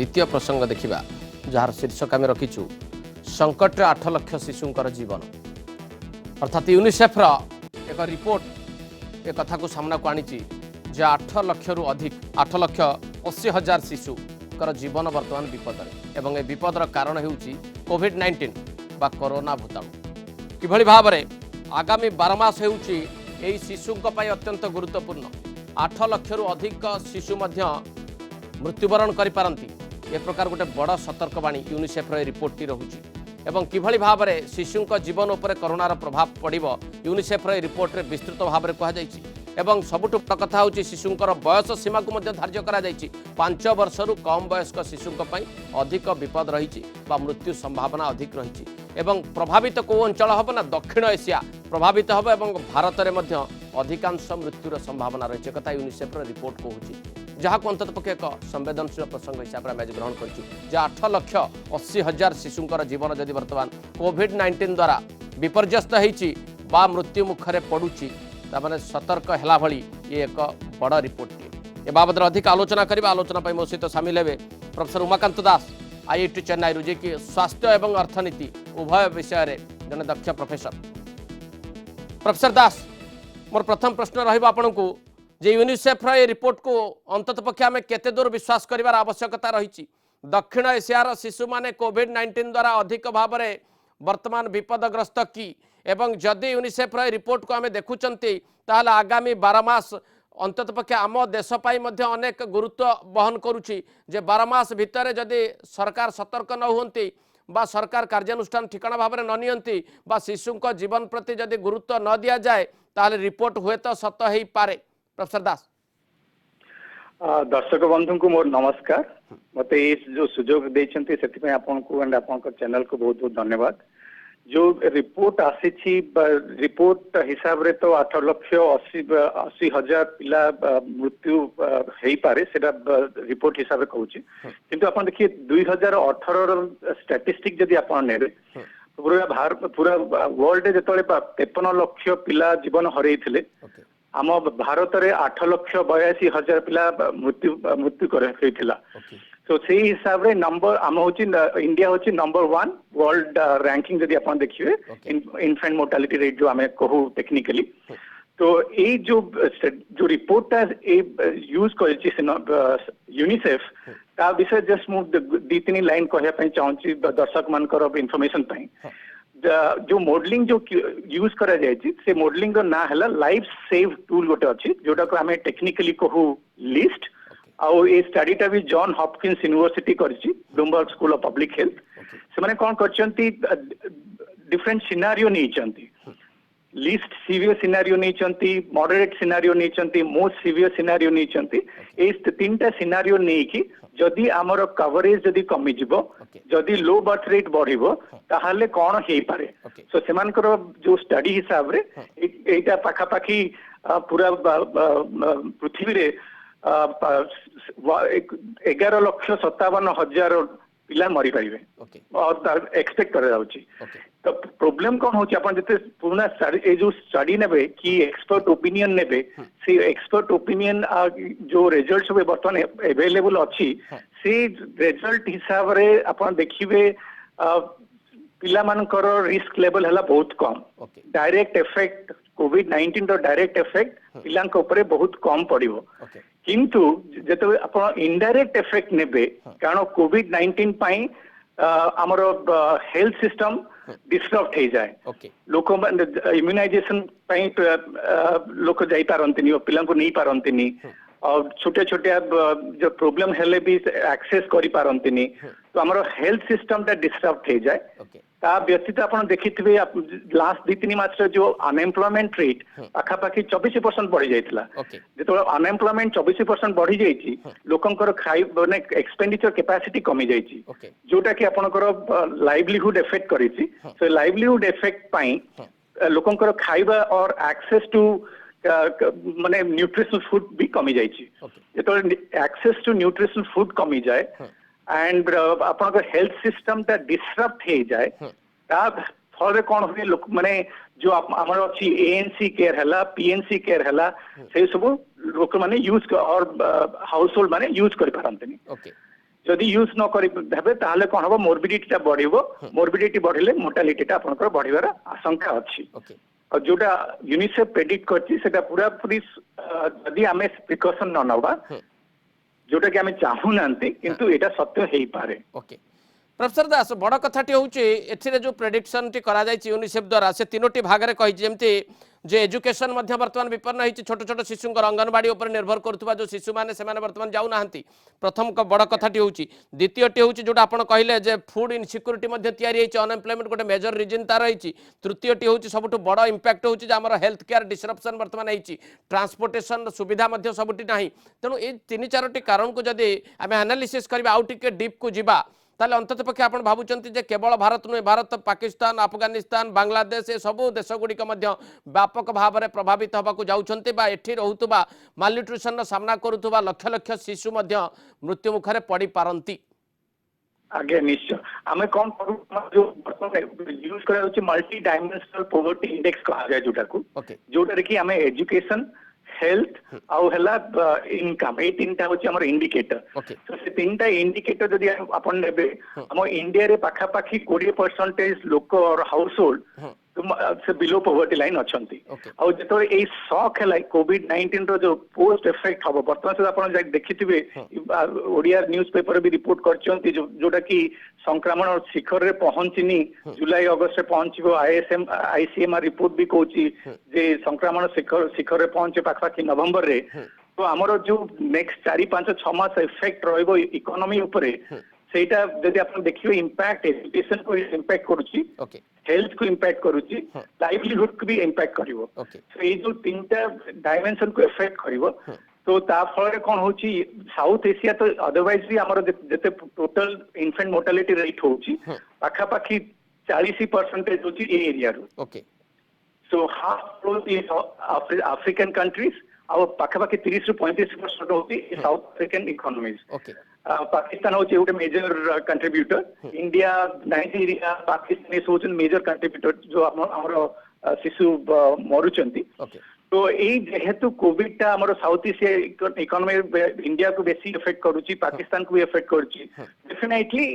द्वितीय प्रसंग देखा जार शीर्षक आम रखीचु संकट 8 लाख शिशुंकर जीवन अर्थात यूनिसेफ एक रिपोर्ट एक कथा को सामना को आनी 8 लाख रु अधिक 8,80,000 शिशुकर जीवन वर्तमान विपद एवं ए विपदर कारण होउची कोविड-19 बा कोरोना भूताणु किभली भाव में आगामी 12 मास होउची एही शिशुंक पई अत्यंत गुरुत्वपूर्ण 8 लाख रु अधिक शिशु मध्य मृत्युवरण करि पारंती ए प्रकार गोटे बड़ सतर्कवाणी यूनिसेफ रिपोर्ट टी रहुची एवं किभली भाव में शिशुंक जीवन उपर कोरोनार प्रभाव पड़िबो यूनिसेफ रिपोर्ट रे विस्तृत भाव में कहा जायछि एवं सबुठु बड़ कथा होची शिशुंकर बयस सीमा को मध्य धार्य करा जायछि 5 वर्षरु कम वयस्क शिशुंक पई अधिक विपद रहिछि बा मृत्यु संभावना अधिक रहिछि एवं प्रभावित को अंचल हबो ना दक्षिण एशिया प्रभावित हबो एवं भारत रे मध्य अधिकांश मृत्युर संभावना रहिछि कथा यूनिसेफ रिपोर्ट कहूछि जहाँ को अंतत पक्षे एक संवेदनशील प्रसंग हिसाब से आज ग्रहण कर 8,80,000 शिशुंकर जीवन जदि वर्तमान कोविड-19 द्वारा विपर्यस्त होती मृत्यु मुखरे पड़ुची तामाने सतर्क है भली ये एक बड़ रिपोर्ट ए बाबद अधिक आलोचना करबा आलोचना मो सहित सामिल हेबे प्रोफेसर उमाकांत दास IIT चेन्नई जे कि स्वास्थ्य एवं अर्थनीति उभय विषय जने दक्ष प्रोफेसर प्रोफेसर दास मोर प्रथम प्रश्न रहिबा आपनकु जे यूनिसेफ रिपोर्ट को अंतत पक्षे आम केते दूर विश्वास करिवार आवश्यकता रही दक्षिण एशियार शिशु माने कोविड-19 द्वारा अधिक भाव में वर्तमान विपदग्रस्त कि एवं जदि यूनिसेफ रिपोर्ट को आम देखुचंती ताहले आगामी 12 मास अंतत पक्षे आम देश पाई मध्य अनेक गुरुत्व बहन करुछि जे 12 मास भितर जदि सरकार सतर्क न हुंती बा सरकार कार्यानुष्ठान ठिकाना भाव में न नियंती बा शिशुंक जीवन प्रति जदि गुरुत्व न दिया जाए ताहले रिपोर्ट हुए तो सत हो पारे प्रोफेसर दास दर्शक बंधु को मोर नमस्कार मत जो सुजोग देते से आपको एंड आप चैनल को बहुत बहुत धन्यवाद जो रिपोर्ट आसी रिपोर्ट हिसाब रे तो 8,80,000 पिला मृत्यु हो पारे रिपोर्ट हिसाब से कहूँ किंतु आप देखिए 2018 स्टैटिस्टिक जदि आप ने पूरा वर्ल्ड जो 53 लाख पिला जीवन हरई आम भारत में 8,82,000 पिला मृत्यु होता तो से हिसाब रे नंबर आम हूँ इंडिया हूँ नंबर 1 वर्ल्ड रैंकिंग जदि आप देखिए इनफेंट मोर्टालिटी रेट जो आम कहू टेक्निकली तो ये जो रिपोर्ट यूज कर यूनिसेफ ता विषय जस्ट मु 2-3 लाइन कहना चाहूँगी दर्शक मान इनफॉरमेशन जो मॉडलिंग जो यूज करा जायछि से मॉडलिंग रो ना हला लाइफ सेव टूल गोटे अछि जोटा को हमें टेक्निकली कहू लिस्ट आउ ए स्टडीटा भी जॉन हॉपकिंस यूनिवर्सिटी करछि Bloomberg school of public health से माने कोन करछंती डिफरेंट सिनेरियो नेचंती लिस्ट सीवियर सिनेरियो नेचंती मॉडरेट सिनेरियो नेचंती मोस्ट सीवियर सिनेरियो नेचंती ए तीनटा सिनेरियो नेकी जदि आमर कवरेज जदि कमी जिवो जदि लो बर्थ रेट बढ़िबो ताहाले कोन हेई पारे सो सेमानकर जो स्टडी हिसाब रे एटा पाखा पाखी पूरा पृथ्वी रे 11,57,000 पिला मरी पारे और एक्सपेक्ट कर जाउची तो प्रॉब्लम कौन होची अपन जते पूर्ण स्टडी जो स्टडी नेबे कि एक्सपर्ट ओपिनियन नेबे से एक्सपर्ट ओपिनियन जो रिजल्ट्स बे बर्तमान अवेलेबल अछि से रिजल्ट हिसाब रे अपन देखिबे पिला मानकर रिस्क लेवल हला बहुत कम डायरेक्ट इफेक्ट कोविड-19 रो डायरेक्ट इफेक्ट पिलांक ऊपर बहुत कम पड़िबो किंतु जते अपन इनडायरेक्ट इफेक्ट नेबे कारण कोविड-19 पई आमर हेल्थ सिस्टम डिस्टर्ब हो जाए लोक इम्यूनाइजेशन लोक जाई पारंतिनी पिला को नहीं पारंतिनी और छोटे छोटे जो प्रॉब्लम हेले भी एक्सेस करि पारंतिनी तो हमरो हेल्थ सिस्टम ता डिस्टर्ब हो जाए ता व्यतीत आप देखिथिबे लास्ट 2-3 मास जो अनएम्प्लॉयमेंट रेट पाखा पाखी 24% बढ़ी जाइतिला जेतो अनएम्प्लॉयमेंट 24% बढ़ी जाइछि लोकंकर खाइ माने एक्सपेंडिचर कैपेसिटी कमी जाइछि जोटा कि आपनकर लाइवलीहुड इफेक्ट करिछि सो लाइवलीहुड इफेक्ट पई लोकंकर खाइबा और एक्सेस टू माने न्यूट्रिशनल फूड भी कमी जाइछि जेतो एक्सेस टू न्यूट्रिशनल फूड कमी जाए एंड आपन हेल्थ सिस्टम ता डिस्टर्ब हो जाए ता फल कौन हुए लोक माने जो आमर अच्छी एएनसी केयर है पीएनसी केयर है से सब लोक माने यूज और हाउस होल्ड माने यूज कर पारंतनी जदि यूज न करें ताहले कौन हम मोरबिडिटी बढ़िबो मोरबिडिटी बढ़िले मोर्टालिटी आपनकर बढ़िबार आशंका अछि ओके और जोटा यूनिसेफ प्रेडिक्ट करछि सेटा पूरा पूरी जदि आमे प्रिकॉशन न नबा जोटा कि आमे चाहू नांती किंतु एटा सत्य हेई पारे ओके प्रोफेसर दास बड़ कथाटी होचे जो प्रेडिक्शन टी करा जाय यूनिसेफ द्वारा से तीनोटी भाग में कही जमती जे एजुकेशन बर्तमान विपन्न होती छोट छोट शिशु अंगनवाड़ी उपर निर्भर करुवा जो शिशु मैंने से बर्तमान जाऊना प्रथम बड़ कथाटी हूँ द्वितीयटी हूँ जोटा आप कहले जे फूड इनसिक्यूरीटी अनएम्प्लॉयमेंट गोटे मेजर रिजन तार रही तृतीयटी हूँ सब बड़ इंपैक्ट हूँ आम हेल्थ केयर डिसरप्शन बर्तमान होती ट्रांसपोर्टेशन सुविधा सबुठी ना तेणु ये तीन चारोटी कारण को जदि आम एनालिसिस करवा आउ टिके डीप को जीवा ताले अंतत पक्षे आप भावुंट जे केवल भारत नुहे भारत पाकिस्तान अफगानिस्तान बांग्लादेश ये सबू देशगुड़िक व्यापक भाव में प्रभावित होगा जाऊँच एठी रोहुतुबा मालन्यूट्रिशन सामना करुवा लक्ष लक्ष शिशु मृत्यु मुखरे पड़ी पारंती आगे निश्चय आम कौन जो यूज कर मल्टी डायमेंशनल पॉवर्टी इंडेक्स कहा जाए जोटा कि आम एजुकेशन हेल्थ आउ हला इनकम ए तीन टा होची हमर इंडिकेटर तो से तीन टा इंडिकेटर जदी अपन नेबे हम इंडिया रे पाखा पाखी 20% लोक और हाउस होल्ड से बिलो पॉवर्टी लाइन अछंती और जेतो ए शॉक है कोविड-19 रो जो पोस्ट इफेक्ट हबो वर्तमान से अपन देखिथिबे ओडिया न्यूज़पेपर भी रिपोर्ट करचंती जोटा कि संक्रमण और शिखर रे पहुंचनी जुलाई अगस्त रे पहुंचबो आईसीएमआर रिपोर्ट भी कहूची जे संक्रमण शिखर रे पहुंचे पाखा कि नवंबर रे तो हमरो जो नेक्स्ट 4-5-6 मास इफेक्ट रहइबो इकोनॉमी ऊपरे सेटा जदि आपण देखियो इंपैक्ट एजुकेशन को इंपैक्ट करूची हेल्थ को इंपैक्ट करूची लाइवलीहुड को भी इंपैक्ट करिवो सो ए जो तीनटा डायमेंशन को इफेक्ट करिवो तो ता फल कोन होची साउथ एशिया तो अदरवाइज भी हमर जते टोटल इन्फेंट मोर्टालिटी रेट होची पाखा पाखी 40% होची ए एरिया रो okay so half flows in African countries और पाखा पाखी 30-35% होती South African economies okay Pakistan होचे गोटे major contributor India Nigeria Pakistan होचन मेजर कंट्रीब्यूटर जो हमर शिशु मरुचंती तो यही जेहेतु कोविड टा हमर साउथ एशिया इकोनॉमी इंडिया को बेसी इफेक्ट करूची पाकिस्तान को भी इफेक्ट करूची डेफिनेटली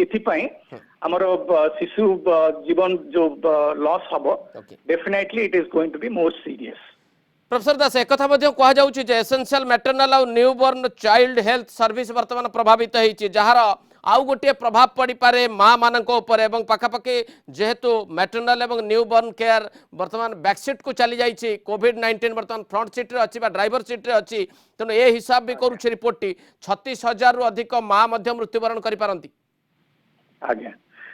एथि पई हमर शिशु जीवन जो लॉस हबो definitely it is going to be more serious professor Das एक कथा कहुच्छे एसेंशियल मैटरनाल और न्यूबॉर्न चाइल्ड हेल्थ सर्विस बर्तमान प्रभावित होती जार आउ गोटे प्रभाव पड़ पारे माँ मान पखापाखि जेहेतु मैटरनाल और न्यूबॉर्न केयर बर्तमान बैकसीट को चली जाइए कोविड-19 बर्तमान फ्रंट सीट रे अच्छी ड्राइवर सीट रे अच्छी तेणु ये हिसाब भी करुच्छे रिपोर्ट टी 36,000 रु अधिक माँ मृत्युवरण करिपारंती आज्ञा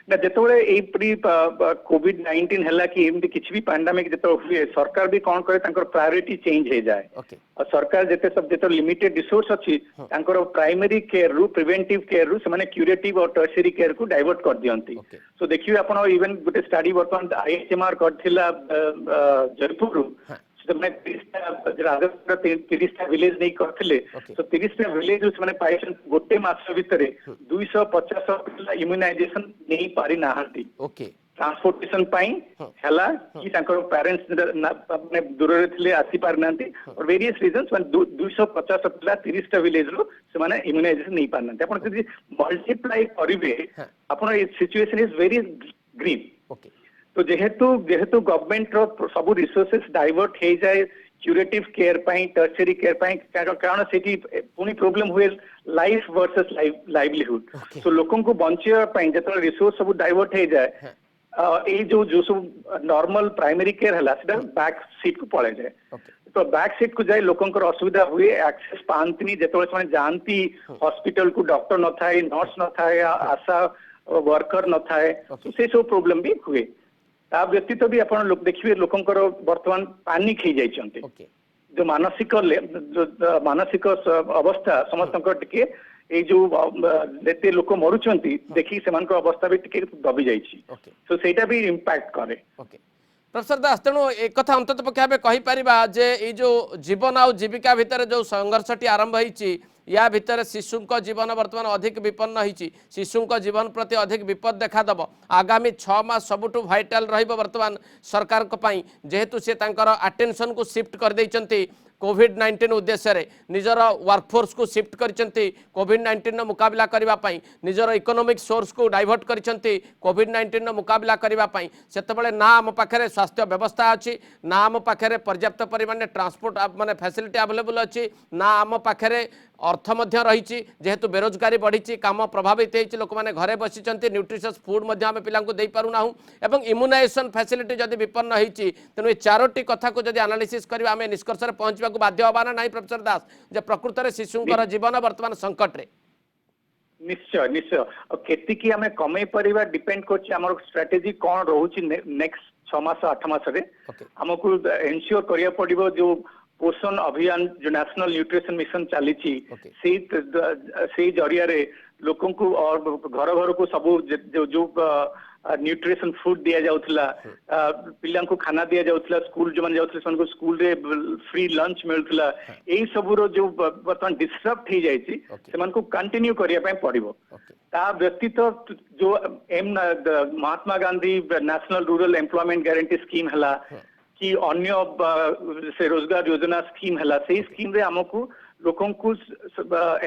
ना जेतोले ए प्री कोविड-19 हला कि एमती किछि भी पैंडेमिक जेतो हुए सरकार भी कोन करे तांकर प्रायोरिटी चेंज हे जाए और सरकार जेते सब जेतो लिमिटेड रिसोर्स अछि तांकर प्राइमरी केयर रु प्रिवेंटिव केयर रु से माने क्यूरेटिव और टर्शियरी केयर को डाइवर्ट कर दियंती सो देखियो आपण इवन गुटे स्टडी वर्तमान आईएचएमआर करथिला जयपुर रु मैं 30 विलेज नहीं करथिले तो 30 विलेज माने पाइसन गोटे मास भितरे 250 पिला इम्यूनाइजेशन नहीं पारि नाहंती ओके ट्रांसपोर्टेशन पाई हला कि तांकर पेरेंट्स अपने दूर रे थिले आसी पार नांती और वेरियस रीजंस माने 250 पिला 30 टा विलेज रो से माने इम्यूनाइजेशन नहीं पार नांती आपण जदी मल्टीप्लाई करिवे आपण ए situation is very grave okay तो जेहेतु गवर्नमेंट रो सब रिसोर्सेस डाइवर्ट हे जाए क्यूरेटिव केयर पाई टर्शियरी केयर पाई कारण सेठी पुनी प्रॉब्लम हुए लाइफ वर्सेस लाइवलीहुड तो लोगों को बंचिया पाई जतो रिसोर्स सब डाइवर्ट हे जाए ए जो सब नॉर्मल प्राइमरी केयर हला सेटा बैक सीट को पळे जाए तो बैक सीट को जाए लोगों को असुविधा हुए एक्सेस पांतनी जतो से जानती हॉस्पिटल को डॉक्टर न थाए नर्स न थाए आशा वर्कर न थाए तो से सब प्रॉब्लम भी हुए ता व्यतीत भी आपण लोक देखिए लोकंकर वर्तमान पानिक हो जाइछन्ते जो मानसिक अवस्था समस्त टिके ए जो जेते लोक मरुचंती देखि सेमान अवस्था भी टिके दबी जाइछि तो सेटा भी इंपैक्ट करे प्रोफेसर दास तेणु एक कथा अंतत पक्षे भाव कहीपर जे ये जो जीवन आ जीविका भितर जो संघर्षटी आरंभ होती या भितर शिशु जीवन बर्तमान अधिक विपन्न होती शिशु जीवन प्रति अधिक विपद देखादेव आगामी 6 मास सबुठु भाइटाल रहिबो वर्तमान सरकार को पई जेहेतु से तांकर अटेंशन को शिफ्ट कर देइचंती कोविड-19 उद्देश्य रे निजर वर्कफोर्स को शिफ्ट करचंती कोविड-19 मुकाबला करबा पई निजर इकोनॉमिक सोर्स को डाइवर्ट करचंती कोविड-19 मुकाबला करबा पई सेतबेले ना आम पाखरे स्वास्थ्य व्यवस्था अछि ना आम पाखरे पर्याप्त परिमाण ट्रांसपोर्ट माने फैसिलिटी अवेलेबल अछि ना आम पाखरे अर्थ मध्य रही जेहेतु बेरोजगारी बढ़ी काम प्रभावित होती लोक मैंने घरे बसी न्यूट्रिशियस फूड आम पिला दे पारूना एवं इम्यूनाइजेशन फैसिलिटी जदि विपन्न होती तेणु ये चारोटी कथा को जब एनालिसिस करवा आम निष्कर्ष पहुंचा बाध्य हवा ना नहीं प्रोफेसर दास जे प्रकृत में शिशुंकर जीवन वर्तमान संकट रे निश्चय निश्चय केतिकी आम कमे परिबा डिपेंड करछि हमर स्ट्रेटजी कोन रहउछि नेक्स्ट 6 मास 8 मास रे हमकु एन्श्योर करिया पड़िबो जो पोषण अभियान जो नेशनल न्यूट्रिशन मिशन चली से जरिया रे लोकों को और घर घर को सब जो न्यूट्रिशन फूड दिया जाउथला पिल्ला को खाना दिया जाउथला स्कूल जो माने जाउथले सन को स्कूल रे फ्री लंच मिलथला एई सब रो जो बर्तमान डिस्टर्ब थी जायछि सेमान को कंटिन्यू करिया पय पड़िबो ता व्यतीत जो एम Mahatma Gandhi national rural employment guarantee scheme हला कि अन्य से रोजगार योजना स्कीम है से स्कीम रे हमको लोकों को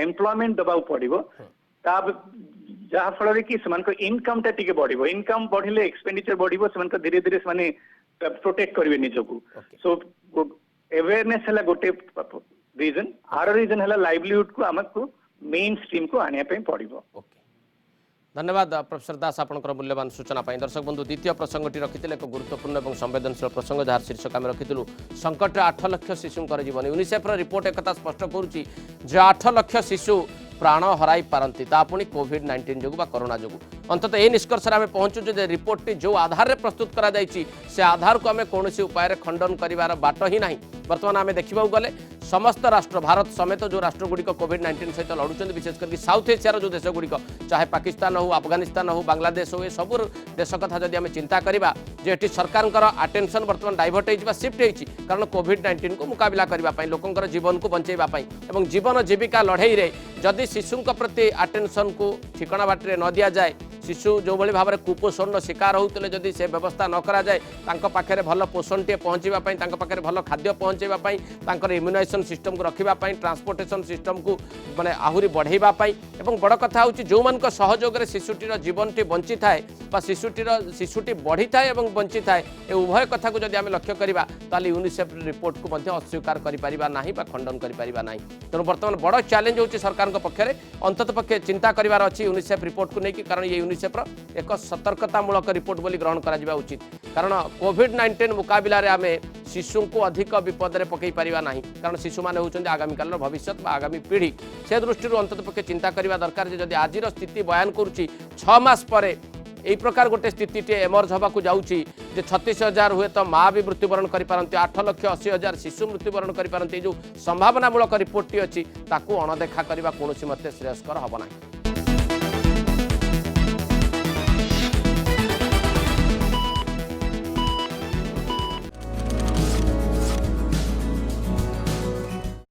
एम्प्लॉयमेंट दबाव पड़ो जहाँ फल कि इनकम टा टिके बढ़ो इनकम बढ़िले एक्सपेंडिचर बढ़ो से धीरे धीरे से प्रोटेक्ट करेंगे निजको सो अवेयरनेस है गोटे रीजन आर रीजन है लाइवलीहुड को आमको मेन स्ट्रीम को आने पड़ो धन्यवाद प्रोफेसर दास आपंकर मूल्यवान सूचना पाई दर्शक बंधु द्वितीय प्रसंगटी रखिते एक गुरुत्वपूर्ण और संवेदनशील प्रसंग जहाँ शीर्षक आम रखिलु संकट 8 लाख शिशुंकर जीवन यूनिसेफ्र रिपोर्ट एक स्पष्ट करुच्ची 8 लाख शिशु प्राण हराई पारती पुणी कोविड-19 जो कोरोना जो अंतत ये निष्कर्ष आम पहुँचु जे रिपोर्टटी जो आधार में प्रस्तुत करा से आधार को आम कौन उपाय खंडन कर बाट ही ना बर्तमान आम देखा गले समस्त राष्ट्र भारत समेत जो राष्ट्रगुड़िक कोविड-19 सहित लड़ुंट विशेष करके साउथ एशियार जो देशगुड़िक चाहे पाकिस्तान हो अफगानिस्तान हो बांग्लादेश हो ये सब देश कथा जब आम चिंता करवा जे सरकार आटेंशन बर्तमान डाइवर्ट हो शिफ्ट होती कारण कोविड-19 को मुकाबला करने लोकंर जीवन को बंचेवाई जीवन जीविका लड़ई जदि शिशु प्रति आटेंशन को ठिकाना बाटे न दि जाए शिशु जो भाव में कुपोषण शिकार होते जदि से व्यवस्था न करा जाए पाखे भल पोषण टे पहुँचापी पाखे भल खाद्य पहुँचापी इम्यूनाइजेशन सिस्टम को रखापी ट्रांसपोर्टेशन सिस्टम को माने आहरी बढ़ावाई बड़ कथा हूँ जो मान सहयोग शिशुटीर जीवन टी बंची थाए शिशुटी बढ़ी थाए और बंची थाए ए उभय कथा को जब आम लक्ष्य करवा ताली यूनिसेफ रिपोर्ट को अस्वीकार करना खंडन करना तेणु बर्तमान बड़ चैलेंज होची सरकार पक्षरे अंतत पक्षे चिंता करार अच्छी यूनिसेफ रिपोर्ट को लेकिन कारण ये यूनिसेफ्र एक सतर्कतामूलक रिपोर्ट बोली ग्रहण करा उचित कारण कोविड-19 मुकाबला रे आमे शिशु को अधिक विपद में पकई पारिबा नहीं कारण शिशु माने होचंदी आगामी काल भविष्य आगामी पीढ़ी से दृष्टि अंतत पक्षे चिंता करवा दरकार जदि आज स्थिति बयान करुच्ची 6 मास पर यही प्रकार गोटे स्थिति एमर्ज होगा जाऊँगी 36,000 हुए तो माँ भी मृत्युवरण करपारती 8,80,000 शिशु मृत्युवरण करपारती जो संभावनामूलक रिपोर्ट अच्छी अणदेखा करने कौन मत श्रेयस्कर हम ना।